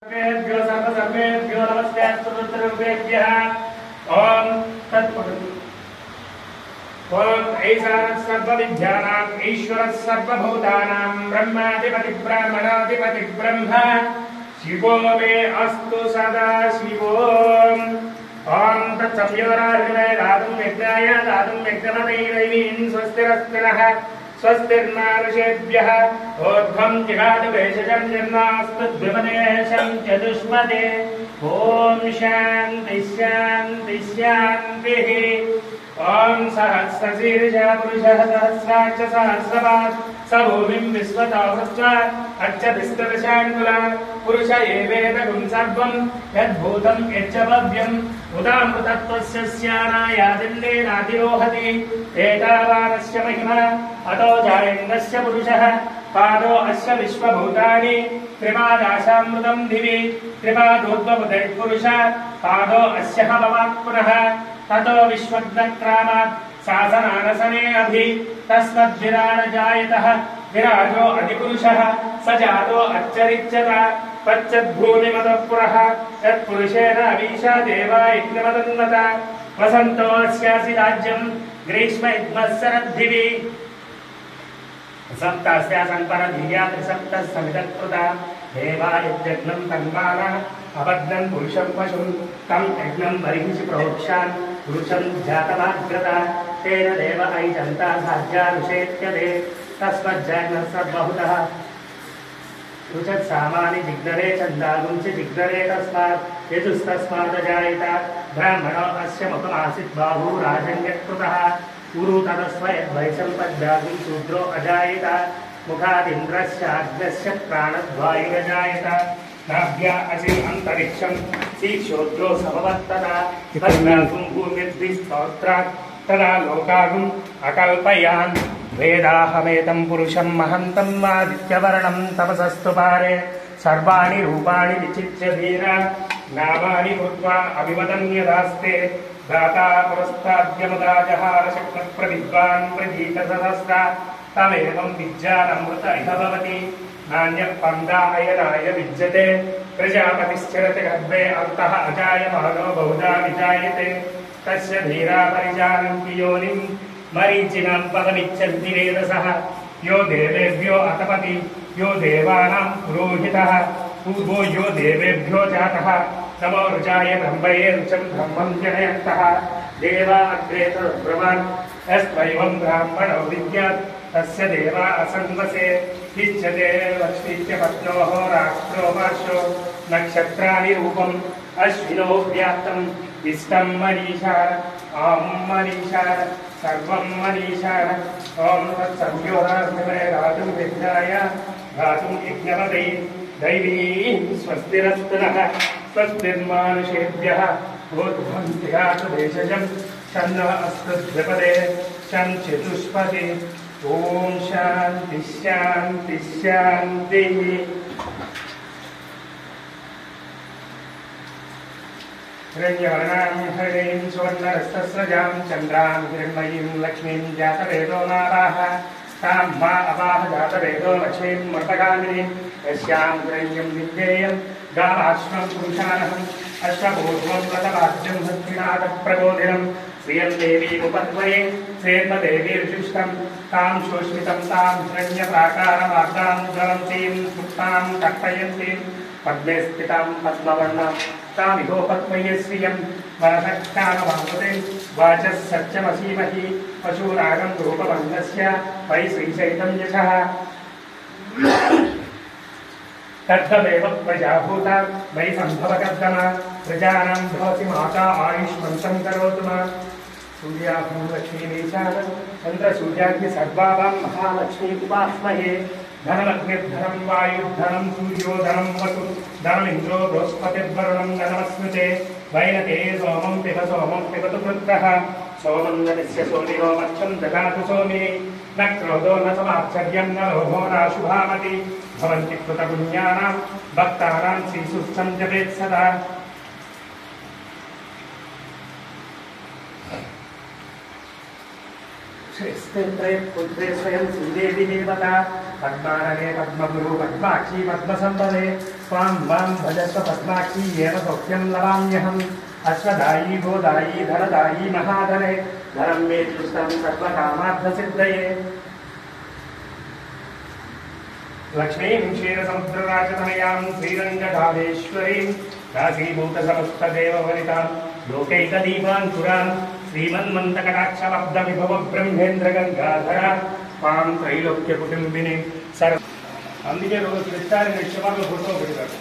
सर्वेभ्यो नमस्ते सर्वरूपेभ्यः ओम तत्पठतु ओम ऐशानः सर्वविद्यानाम् ईश्वरः सर्वभूतानां ब्रह्माधिपति ब्रह्मणाधिपति ब्रह्म शिवो मे अस्तु सदा शिवो ओम तत्संयोरार्जुने दातुं यज्ञाय दातुं यज्ञमते दैवीं स्वस्तिरस्तिनः स्वस्तिर्मानुषेभ्यः ऊर्ध्वं जिगाद भेषजं जन्मास्तु द्विपदेशं चतुष्पदे ओम शान्ति शान्ति शान्तिः ओम सहस्रशीर्षः पुरुषः सहस्राक्ष सहस्रपात् स भूमिं विश्वतो हृत्वा अर्चभिस्तदशाङ्कुला पुरुष एवेदगुं सर्वं यद्भूतं यच्च भव्यम् उदामृतत्वस्य स्यानायादिन्देनाधिरोहति एतावानस्य महिमा अतो जायेन्द्रस्य पुरुषः पादो अस्य विश्वभूतानि त्रिपादाशामृतं दिवि त्रिपादोद्भवते पुरुष पादो अस्य भवात् पुनः ततो विश्वग्नक्रामात् सासनानसने अभि तस्मद्विराड जायतः विराजो अधिपुरुषः स जातो अच्छरिच्यत पच्चद्भूमिमतः पुरः यत्पुरुषेण अवीशा देवा यज्ञमतन्वत वसन्तो अस्यासि राज्यं ग्रीष्म शरद्दिवि सप्तास्यासङ्परधीया त्रिसप्तः समितत्कृता देवा यज्ञं तन्मानः अबद्धं पुरुषं पशुं तं यज्ञं बर्हिषि प्रोक्षान् पुरुषं जातमाग्रता तेन देव ऐजन्ता साध्यानुषेत्यते तस्मज्जग्नः सर्वहुतः रुचत् सामानि जिग्नरे छन्दागुं च जिग्नरे तस्मात् यजुस्तस्मादजायत ब्राह्मणो अस्य मुखमासीत् बाहू राजन्यकृतः उरु ततस्व यद्वैसम्पद्यागुं शूद्रो अजायत मुखादिन्द्रस्य अग्नस्य प्राणद्वायुरजायत नाभ्या असिम् अन्तरिक्षं शीर्षोद्रो समवर्तता तस्मात् भूमिर्द्विस्तोत्रात् तदा लोकागुम् अकल्पयान् वेदाहमेतं पुरुषं महन्तं आदित्यवर्णं तपसस्तु पारे सर्वाणि रूपाणि विचित्य धीर नामानि कृत्वा अभिवदन् यदास्ते दाता पुरस्ताद्यमुदा जहार शक्नप्रविद्वान् प्रगीतसहस्रा तमेवं विज्ञानमृत इह भवति नान्यः पन्दायनाय विद्यते प्रजापतिश्चरति गर्भे अन्तः अजायमानो बहुधा विजायते तस्य धीरा परिजानन्ति योनिं मरीचिनां पदमिच्छन्ति वेदसः यो देवेभ्यो अतपति यो देवानां पुरोहितः पूर्वो यो देवेभ्यो जातः नमो ऋचाय ब्रह्मये ऋचं ब्रह्मं जनयन्तः देवा अग्रे तद्ब्रवान् यस्त्वैवं ब्राह्मणो विद्यात् तस्य देवा असन्वसे इच्छते लक्ष्मीस्य पत्नोः राष्ट्रो वर्षो नक्षत्राणि रूपम् अश्विनो व्याप्तम् इष्टं मनीषा आं मनीषा सर्वं मनीषा ॐ तत्संयोरार्जुने गातुं विद्याय गातुं यज्ञपते दैवीं स्वस्तिरस्तुनः स्वस्तिर्मानुषेभ्यः ऊर्ध्वं जिगातु भेषजं शन्नः अस्तु द्विपदे शं चतुष्पदे ॐ शान्ति शान्ति शान्तिः हिरण्यवर्णां हरिणीं सुवर्णरस्तस्रजां चन्द्रां हिरण्मयीं लक्ष्मीं जातवेदो नाराः तां मा अवाह जातवेदो लक्ष्मीं मृतकामिनीं यस्यां हिरण्यं विद्येयं गामाश्वं पुरुषानहम् अश्वपूर्वं रथवाद्यं हस्तिनाथप्रबोधिनं श्रियं देवीमुपद्वये श्रेन्मदेवीर्जुष्टं तां शोष्मितं तां हिरण्यप्राकारमार्गां ज्वलन्तीं सुप्तां कर्तयन्तीं पद्मे स्थितां पद्मवर्णां तामिहोपद्मये श्रियं वरदक्षाणवाङ्कुते वाचः सत्यमसीमहि पशूरागं रूपभङ्गस्य वै श्रीचैतं यशः तद्धमेव प्रजाभूता वै सम्भवकर्दमा प्रजानां भवति माता आयुष्मन्तं करोतु मा सूर्याभं लक्ष्मीमीशान चन्द्रसूर्याग्नि सर्वाभां महालक्ष्मी उपास्महे धनमग्निर्धनं वायुर्धनं सूर्योधनं वसु धनमिन्द्रो बृहस्पतिर्वरुणं धनमस्मृते वैनते सोमं पिबतु वृत्रः सोमं जनस्य सोमिनो मक्षं ददातु सोमिनि न क्रोधो न समाश्चर्यं न लोभो नाशुभामति भवन्ति कृतपुण्यानां भक्तानां श्रीसूक्तं जपेत् सदा स्त्रे पुत्रे स्वयं श्रीदेवी देवता पद्मानने पद्मगुरु पद्माक्षी पद्मसंपदे स्वां वां भजस्व पद्माक्षी येन सौख्यं लवाम्यहम् अश्वदायी गोदायी धनदायी महाधने धनं मे तुष्टं सर्वकामार्थसिद्धये लक्ष्मीं क्षीरसमुद्रराजतनयां श्रीरङ्गकालेश्वरीं दासीभूतसमस्तदेववनितां लोकैकदीपाङ्कुरां श्रीमन्मन्तकटाक्षलब्धविभवब्रह्मेन्द्रगङ्गाधरा मां त्रैलोक्यकुटुम्बिनीं सर्व అందుకే రోజు ప్రతిసారి నిక్షేపాలు ఫోటో పెడతారు